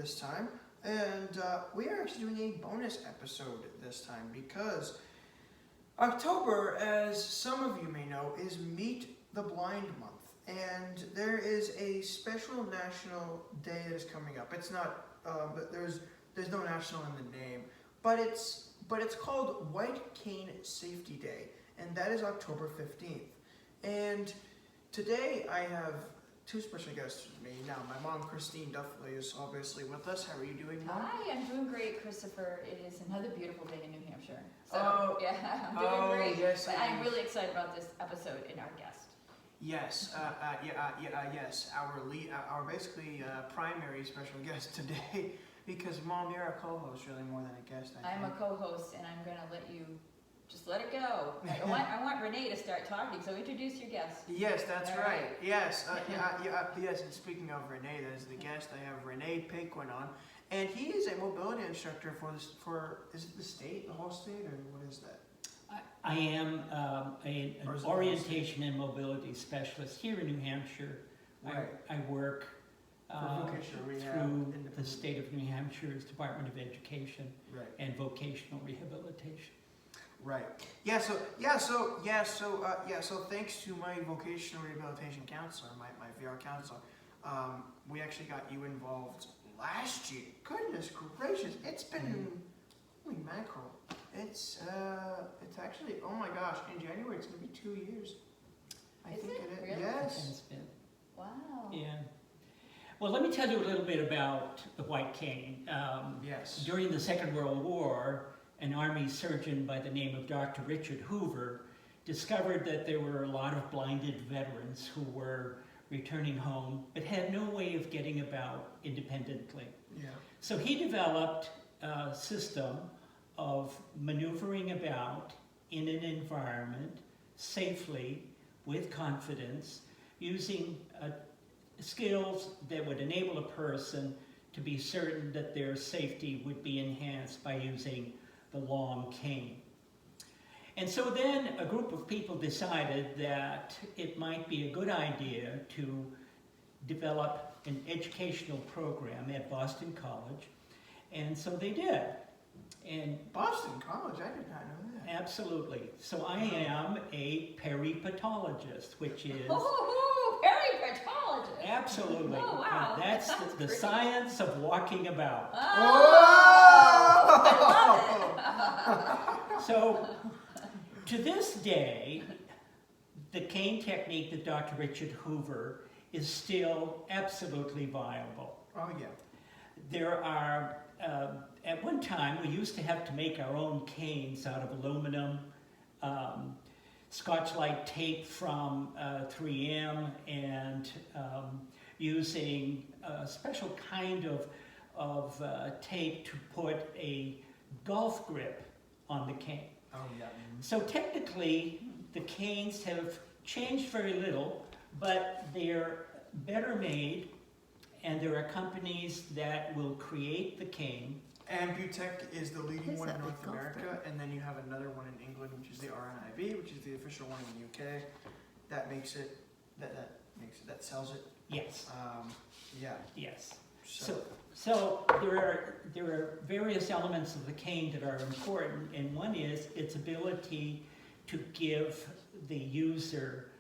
this time, and we are actually doing a bonus episode this time because October, as some of you may know, is Meet the Blind Month, and there is a special national day that is coming up. It's not, there's no national in the name, but it's called White Cane Safety Day, and that is October 15th. And today I have two special guests with me. Now, my mom, Christine Duffley, is obviously with us. How are you doing, Mom? Hi, I'm doing great, Christopher. It is another beautiful day in New Hampshire. So, yeah, I'm doing great. Yes, but I'm really excited about this episode and our guest. Yes, yes. Our basically primary special guest today, because Mom, you're a co-host really more than a guest. I'm a co-host, and I'm gonna let you just let it go. I want Renee to start talking. So introduce your guest. Yes, that's All right. Yes, yes. And speaking of Renee, that is the guest. I have Rene Paquin on, and he is a mobility instructor for is it the state, the whole state, or what is that? I am an orientation and mobility specialist here in New Hampshire. Right. I work through the state of New Hampshire's Department of Education and vocational rehabilitation. Right. So thanks to my vocational rehabilitation counselor, my VR counselor, we actually got you involved last year. Goodness gracious, it's been holy mackerel. It's actually, oh my gosh, in January it's gonna be 2 years. I think it is. Really? Yes. It's been, Wow. yeah. Well, let me tell you a little bit about the white cane. Yes. During the Second World War, an Army surgeon by the name of Dr. Richard Hoover discovered that there were a lot of blinded veterans who were returning home but had no way of getting about independently. Yeah. So he developed a system of maneuvering about in an environment safely, with confidence, using skills that would enable a person to be certain that their safety would be enhanced by using the long cane. And so then a group of people decided that it might be a good idea to develop an educational program at Boston College, and so they did. And Boston College, I did not know that. absolutely. So I am a peripatologist, which is... Oh, peripatologist. Absolutely. Oh, wow. That's the science of walking about. Oh, I love it. So, to this day, the cane technique that Dr. Richard Hoover is still absolutely viable. Oh yeah. There are, at one time, we used to have to make our own canes out of aluminum, Scotch-Lite tape from 3M, and using a special kind of tape to put a golf grip on the cane. Oh yeah. So technically, the canes have changed very little, but they're better made, and there are companies that will create the cane. Amputech is the leading one in North America, and then you have another one in England, which is the RNIB, which is the official one in the UK. That makes it, that sells it. Yes. Yeah. Yes. So So there are various elements of the cane that are important, and one is its ability to give the user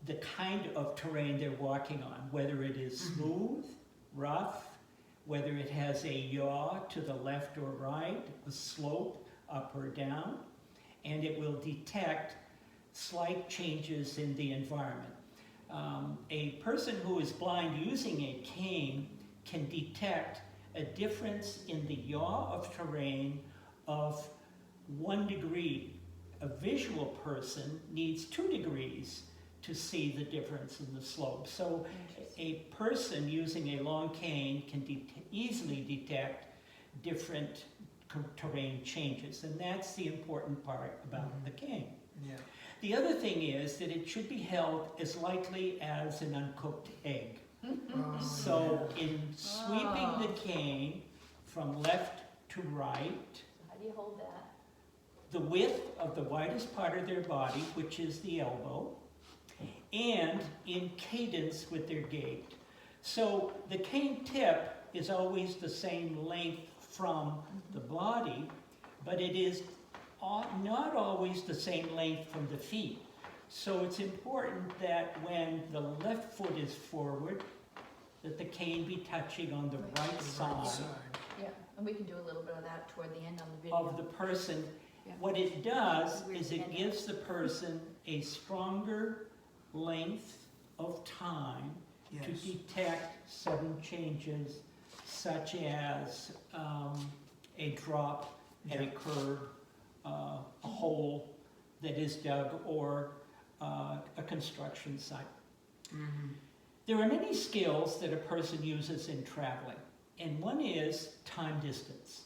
the kind of terrain they're walking on, whether it is smooth, rough, whether it has a yaw to the left or right, a slope up or down, and it will detect slight changes in the environment. A person who is blind using a cane can detect a difference in the yaw of terrain of 1 degree. A visual person needs 2 degrees to see the difference in the slope. So a person using a long cane can easily detect different terrain changes, and that's the important part about the cane. yeah. The other thing is that it should be held as lightly as an uncooked egg. So in sweeping the cane from left to right, How do you hold that? the width of the widest part of their body, which is the elbow, and in cadence with their gait. So the cane tip is always the same length from the body, but it is not always the same length from the feet. So it's important that when the left foot is forward, that the cane be touching on the right side Yeah, and we can do a little bit of that toward the end on the video. of the person. Yeah. What it does is it gives the person a stronger length of time Yes. to detect sudden changes, such as a drop at a curb, a hole that is dug, or a construction site. Mhm. There are many skills that a person uses in traveling, and one is time distance.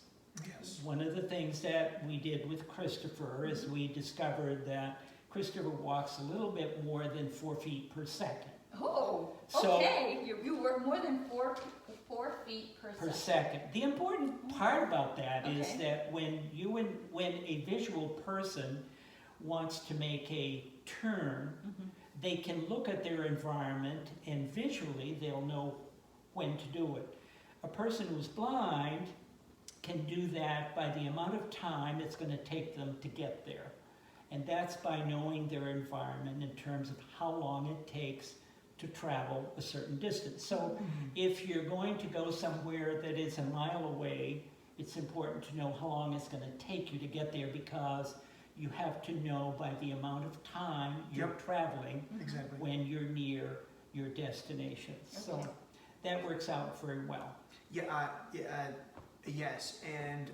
Yes. One of the things that we did with Christopher is we discovered that Christopher walks a little bit more than 4 feet per second. Oh, So- okay, you work more than 4 feet per second. The important part about that is Okay. that when a visual person wants to make a turn, Mhm. they can look at their environment and visually they'll know when to do it. A person who's blind can do that by the amount of time it's going to take them to get there. And that's by knowing their environment in terms of how long it takes to travel a certain distance. So Mhm. if you're going to go somewhere that is a mile away, it's important to know how long it's going to take you to get there, because you have to know by the amount of time you're Yep. traveling Exactly. when you're near your destination. So Okay. that works out very well. Yes, and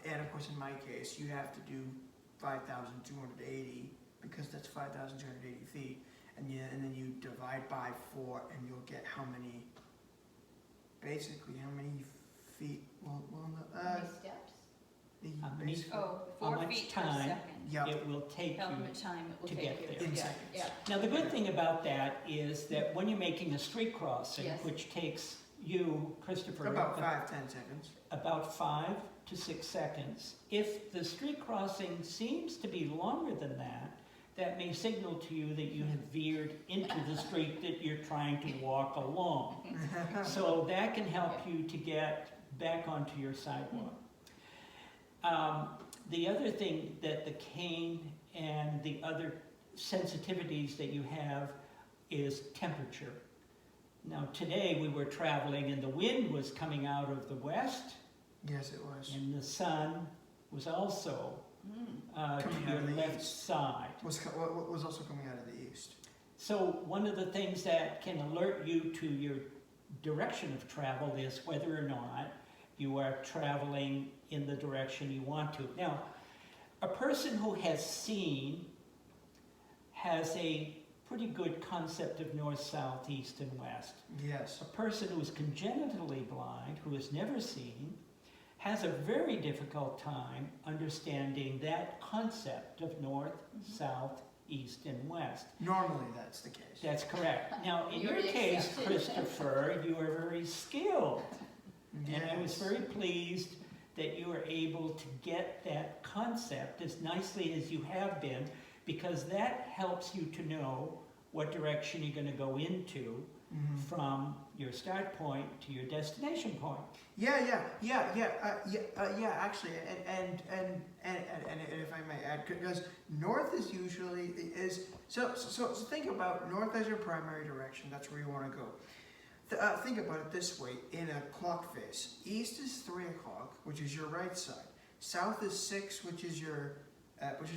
of course in my case you have to do 5,280 because that's 5,280 feet, and then you divide by 4 and you'll get how many feet. How many steps? How many- Basically, Oh, How 4 much feet per time? second. yeah, It will take How you. much time it will to take get you. there. in Yeah, seconds. yeah. Now the good thing about that is that when you're making a street crossing, Yes. which takes you, Christopher, about 5-10 seconds. about 5 to 6 seconds. If the street crossing seems to be longer than that, that may signal to you that you have veered into the street that you're trying to walk along. So that can help you to get back onto your sidewalk. The other thing that the cane and the other sensitivities that you have is temperature. Now today we were traveling and the wind was coming out of the west, Yes, it was. and the sun was also to Coming out your of the left east. side. Was also coming out of the east. So one of the things that can alert you to your direction of travel is whether or not you are traveling in the direction you want to. Now, a person who has seen has a pretty good concept of north, south, east, and west. Yes. A person who is congenitally blind, who has never seen, has a very difficult time understanding that concept of north, south, east, and west. Normally that's the case. That's correct. Now, in your You're case, accepted. Christopher, you are very skilled. And I was Yes. very pleased that you were able to get that concept as nicely as you have been, because that helps you to know what direction you're going to go into Mhm. from your start point to your destination point. Actually, and if I may add, because north is usually so think about north as your primary direction. That's where you want to go. Think about it this way: in a clock face, east is 3 o'clock, which is your right side. South is 6, which is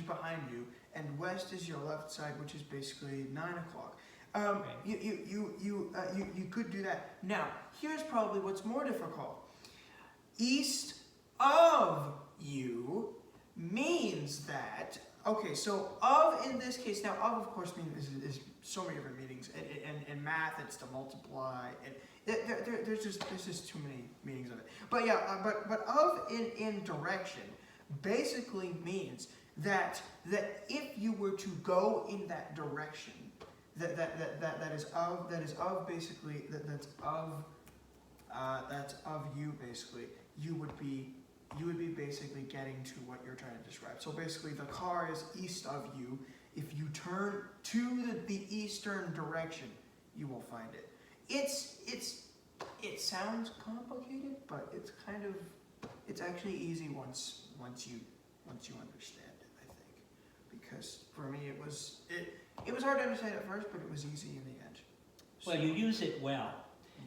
behind you, and west is your left side, which is basically 9 o'clock. You could do that. Now, here's probably what's more difficult. East of you means that, okay, so of in this case, now of course means is so many different meanings. In math, it's to multiply, and there's just too many meanings of it. But yeah, but of in direction basically means that if you were to go in that direction, that's of you basically, you would be basically getting to what you're trying to describe. So basically the car is east of you. If you turn to the eastern direction, you will find it. It's it sounds complicated, but it's actually easy once you understand it, I think. Because for me it was hard to understand at first, but it was easy in the end. Well, you use it well.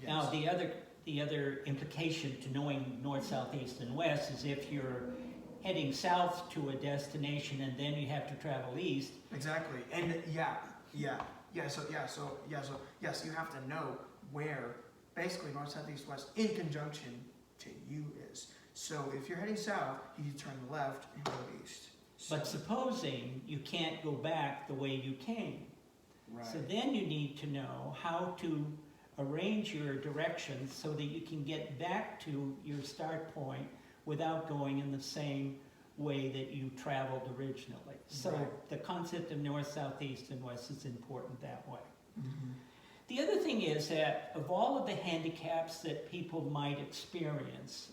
Yes. Now, the other implication to knowing north, south, east, and west is if you're heading south to a destination and then you have to travel east. Exactly, and so yes, you have to know where basically north, south, east, west in conjunction to you is. So if you're heading south, you need to turn left and go east. So, But supposing you can't go back the way you came, right. so then you need to know how to arrange your directions so that you can get back to your start point without going in the same way that you traveled originally. So Right. the concept of north, south, east, and west is important that way. Mm-hmm. The other thing is that of all of the handicaps that people might experience,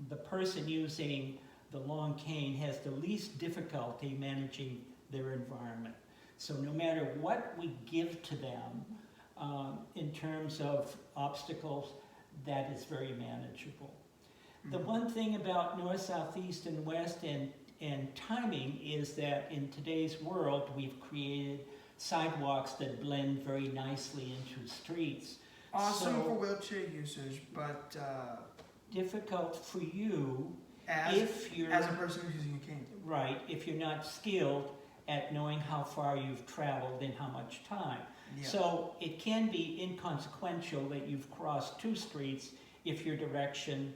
the person using the long cane has the least difficulty managing their environment. So no matter what we give to them in terms of obstacles, that is very manageable. The one thing about north, south, east, and west and timing is that in today's world we've created sidewalks that blend very nicely into streets. Awesome So- for wheelchair users, but Difficult for you as if you're a person who's using a cane. right, if you're not skilled at knowing how far you've traveled in how much time. Yeah. So it can be inconsequential that you've crossed 2 streets if your direction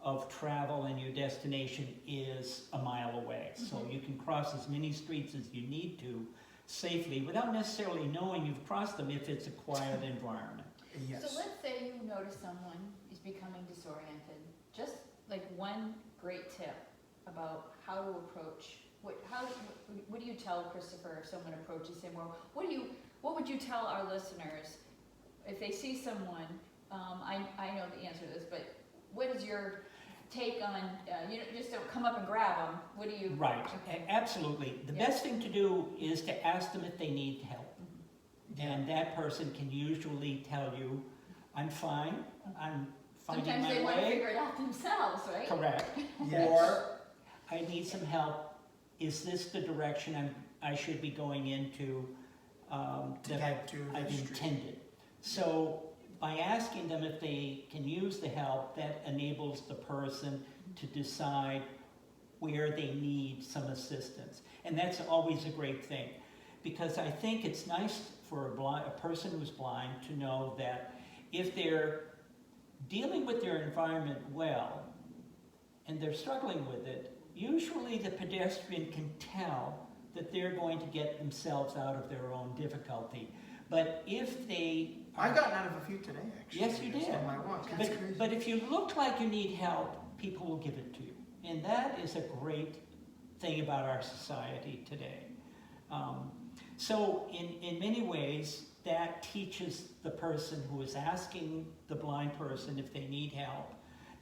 of travel and your destination is a mile away. So you can cross as many streets as you need to safely without necessarily knowing you've crossed them if it's a quiet environment. Yes. So let's say you notice someone is becoming disoriented. Just like one great tip about how to approach. What do you tell Christopher if someone approaches him? Or what would you tell our listeners if they see someone? I know the answer to this, but what is your take on? Just don't come up and grab them. What do you? Right, absolutely. The Yeah. best thing to do is to ask them if they need help. Mm-hmm. And that person can usually tell you, I'm fine, I'm finding Sometimes my they want to way. figure it out themselves, right? Correct. Yes. Or, I need some help. Is this the direction I should be going into To that get to the I've street. intended? So by asking them if they can use the help, that enables the person to decide where they need some assistance. And that's always a great thing, because I think it's nice for a person who's blind to know that if they're dealing with their environment well and they're struggling with it, usually the pedestrian can tell that they're going to get themselves out of their own difficulty. But if they I've gotten out of a few today, actually. Yes, you just did. On my walk. It's crazy. But if you look like you need help, people will give it to you. And that is a great thing about our society today. So in many ways, that teaches the person who is asking the blind person if they need help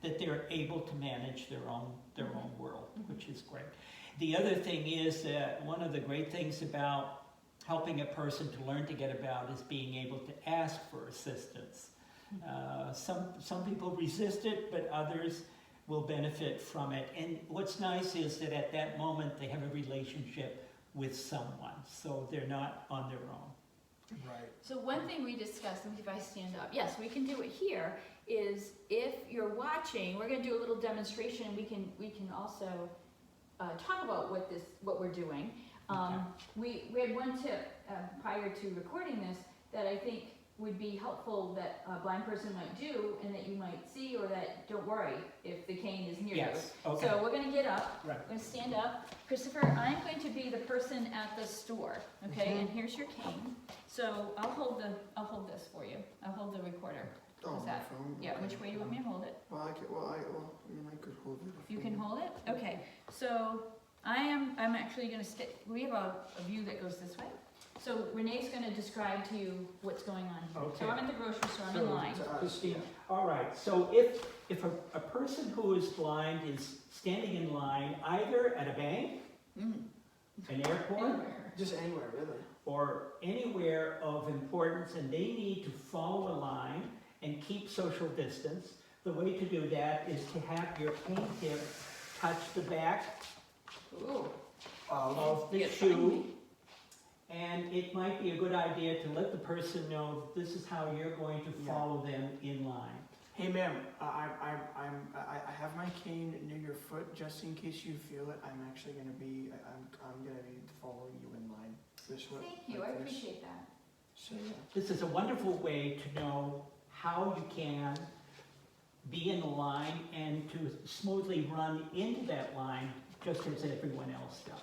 that they're able to manage their own world, which is great. The other thing is that one of the great things about helping a person to learn to get about is being able to ask for assistance. Some people resist it, but others will benefit from it. And what's nice is that at that moment they have a relationship with someone, so they're not on their own. Right. So one thing we discussed, let me see if I stand up. Yes, we can do it here. Is if you're watching, we're going to do a little demonstration. We can also talk about what we're doing. We had one tip prior to recording this that I think would be helpful that a blind person might do and that you might see, or that don't worry if the cane is near Yes, you. okay. So we're going to get up. Right. We're going to stand up. Christopher, I'm going to be the person at the store, okay? And here's your cane. So I'll hold this for you. I'll hold the recorder. Oh, How's my that? phone? Yeah, Okay. which way do you want me to hold it? Well, I could hold it. You can hold it? Okay. So I'm actually going to we have a view that goes this way. So Renee's going to describe to you what's going on here. Okay. So I'm in the grocery store, I'm in line. Christine, all right, so if a person who is blind is standing in line either at a bank, an airport, Anywhere. Just anywhere, really. or anywhere of importance, and they need to follow a line and keep social distance. The way to do that is to have your cane tip touch the back Ooh. of the Yeah, shoe. And it might be a good idea to let the person know this is how you're going to follow them in line. Hey ma'am, I have my cane near your foot just in case you feel it. I'm actually gonna be following you in line this way. Thank you, like I this. appreciate that. So yeah. This is a wonderful way to know how you can be in the line and to smoothly run into that line just as everyone else does.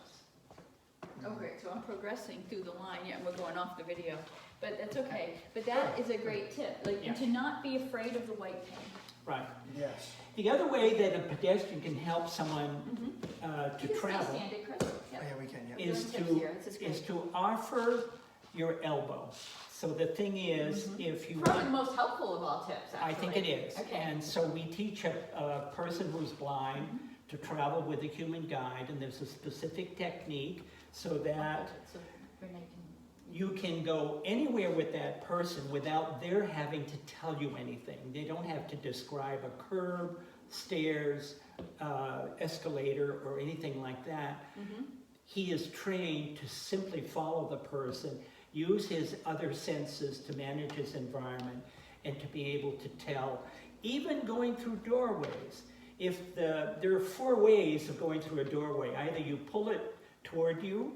Oh, great, so I'm progressing through the line, yeah, we're going off the video, but that's okay. But that is a great tip, like, and to not be afraid of the white cane. Right. Yes. The other way that a pedestrian can help someone to You can travel still stand it, Chris. Oh, Yep. yeah, we can. Yeah. is Doing tips here, this is is great. to offer your elbow. So the thing is, if you Probably the want, most helpful of all tips, actually. I think it is. Okay. And so we teach a person who's blind to travel with a human guide, and there's a specific technique so that So Renee can. you can go anywhere with that person without their having to tell you anything. They don't have to describe a curb, stairs, escalator, or anything like that. He is trained to simply follow the person, use his other senses to manage his environment, and to be able to tell, even going through doorways. If there are 4 ways of going through a doorway. Either you pull it toward you,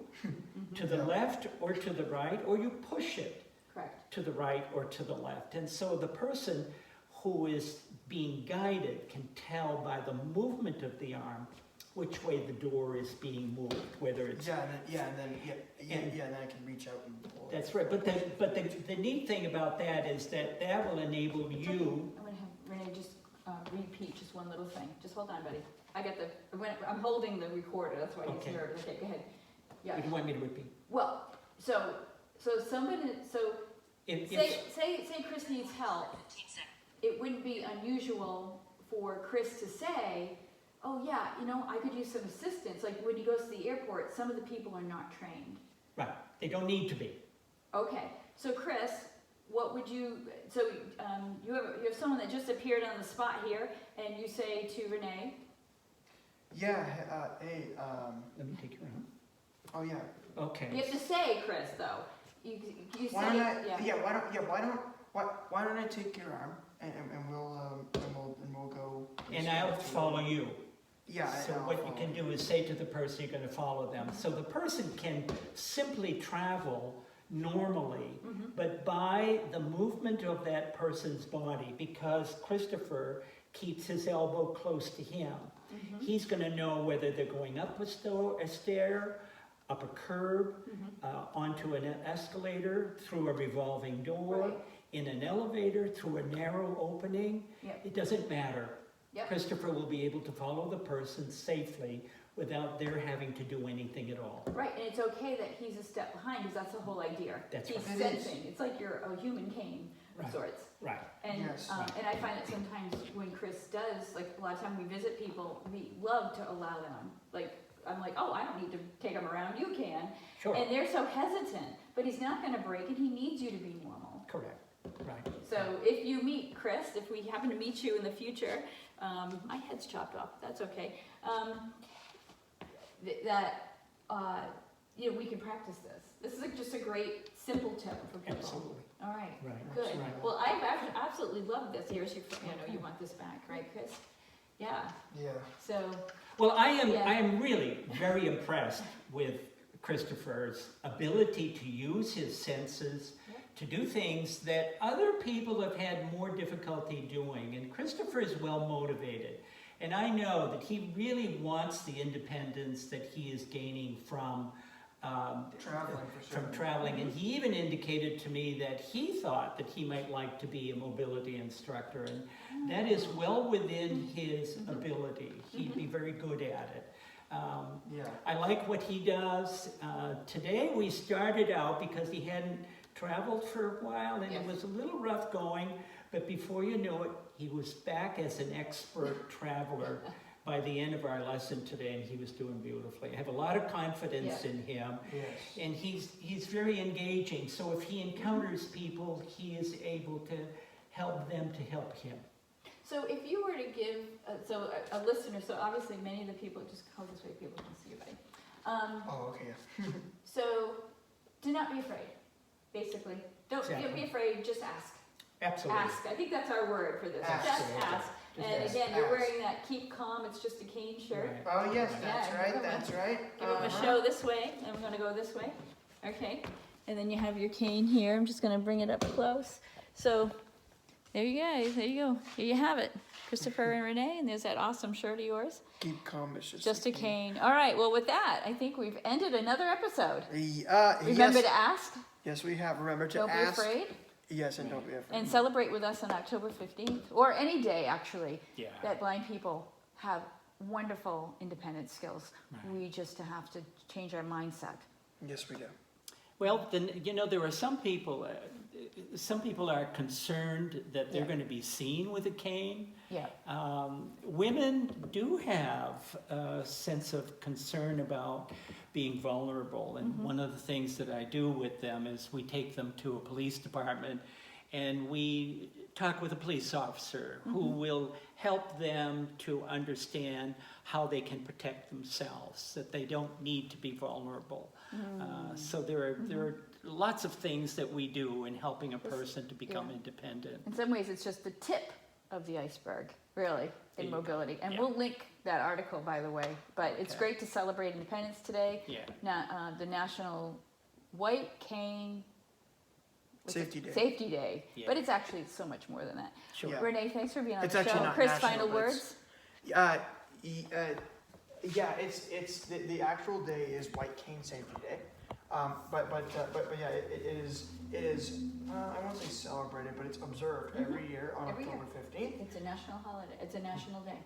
to the left or to the right, or you push it Correct. to the right or to the left. And so the person who is being guided can tell by the movement of the arm which way the door is being moved, whether it's... And then I can reach out and pull it. That's right, but the neat thing about that is that will enable you... I'm gonna have Renee just repeat just one little thing. Just hold on, buddy. I'm holding the recorder, that's why he's Okay. nervous. Okay, go ahead. Yeah. If you want me to repeat. Well, so If- say Chris needs help. It wouldn't be unusual for Chris to say, oh yeah, I could use some assistance. Like when he goes to the airport, some of the people are not trained. Right, they don't need to be. Okay, so Chris, what would you have someone that just appeared on the spot here, and you say to Renee, Yeah. Hey. Let me take your arm. Oh yeah. Okay. you have to say Chris though. You Why say don't Why don't I take your arm and we'll go. And I'll follow you. Yeah. So what you can do is say to the person you're going to follow them. So the person can simply travel normally, but by the movement of that person's body, because Christopher keeps his elbow close to him, he's going to know whether they're going up a stair, up a curb, onto an escalator, through a revolving door, Right. in an elevator, through a narrow opening. Yep. It doesn't matter. Yep. Christopher will be able to follow the person safely without their having to do anything at all. Right, and it's okay that he's a step behind, because that's the whole idea. That's He's right. It is. sensing. It's like you're a human cane of Right. sorts. Right. And, Yes. and I find that sometimes when Chris does, like a lot of time we visit people, we love to allow them. Like, I'm like, oh, I don't need to take him around, you can. Sure. And they're so hesitant, but he's not gonna break and he needs you to be normal. Correct. Right. So if you meet Chris, if we happen to meet you in the future, my head's chopped off, that's okay. We can practice this. This is just a great, simple tip for people. Absolutely. All right, Right. good. Right. Well, I've absolutely loved this. Here's your, you want this back, right, Chris? Yeah, Yeah. so, Well, I Yeah. am really very impressed with Christopher's ability to use his senses to do things that other people have had more difficulty doing. And Christopher is well motivated. And I know that he really wants the independence that he is gaining from Traveling for sure. traveling. And he even indicated to me that he thought that he might like to be a mobility instructor. And that is well within his ability. He'd be very good at it. Yeah. I like what he does. Today we started out because he hadn't traveled for a while and Yes. it was a little rough going, but before you know it, he was back as an expert traveler by the end of our lesson today, and he was doing beautifully. I have a lot of confidence Yeah. in him, Yes. and he's very engaging. So if he encounters people, he is able to help them to help him. So if you were to give, a listener, so obviously many of the people, just hold this way, people can see you, buddy. Oh, okay, yeah. So do not be afraid, basically. Don't Exactly. be afraid, just ask. Absolutely. Ask. I think that's our word for this. Ask. Just ask. Just And ask. again, you're Ask. wearing that keep calm, it's just a cane shirt. Right. Oh, yes, Yeah, that's give right, him that's right. Give them a show this way, and we're gonna go this way. Okay. And then you have your cane here. I'm just gonna bring it up close. So there you go. There you go. Here you have it. Christopher and Renee, and there's that awesome shirt of yours. Keep calm, it's Just a cane. All right. Well, with that, I think we've ended another episode. Remember Yes, to ask. yes, we have. Remember to Don't be ask. afraid. Yes, and don't be afraid. And celebrate with us on October 15th, or any day actually, Yeah. that blind people have wonderful independent skills. Right. We just have to change our mindset. Yes, we do. Well, then, there are some people are concerned that they're Yeah. going to be seen with a cane. Yeah. Women do have a sense of concern about being vulnerable, and one of the things that I do with them is we take them to a police department and we talk with a police officer who will help them to understand how they can protect themselves, that they don't need to be vulnerable. So there are lots of things that we do in helping a person to become Yeah. independent. In some ways, it's just the tip of the iceberg, really, in Yeah. mobility. And Yeah. we'll link that article, by the way. But it's Okay. great to celebrate Independence today. Yeah. The National White Cane Safety Day. Safety Day. Yeah. But it's actually so much more than that. Sure. Yeah. Renee, thanks for being on It's the actually show. not Chris, national, final but words? Yeah, it's the actual day is White Cane Safety Day, but yeah, it is I won't say celebrated, but it's observed every year on Every year. October 15th. It's a national holiday. It's a national day.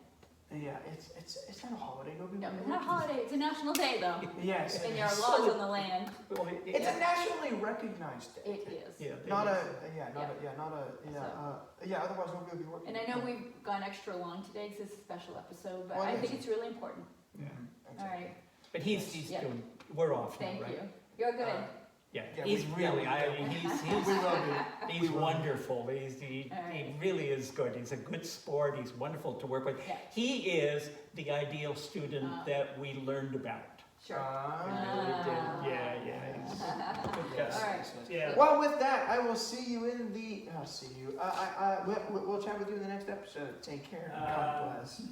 Yeah, it's not a holiday. Nobody. No, it's not a holiday. It's a national day, though. Yes, And it there are is. laws on the land. Well, It's a nationally recognized day. It is. Yeah, Not it a is. yeah. Otherwise, nobody would be working. And I know we've gone extra long today because it's a special episode, but Well, I yes. think it's really important. Yeah. All right. But he's Yeah. doing, we're off now, Thank right? you. You're good. Yeah, Yeah, he's we- really, yeah, I we- mean, we will be. he's We will. wonderful. He All right. really is good. He's a good sport. He's wonderful to work with. Yeah. He is the ideal student that we learned about. Sure. We really did. Yeah, he's a good guy. All right. Yeah. Well, with that, I will see you in the. I'll see you. We'll chat with you in the next episode. Take care. God bless.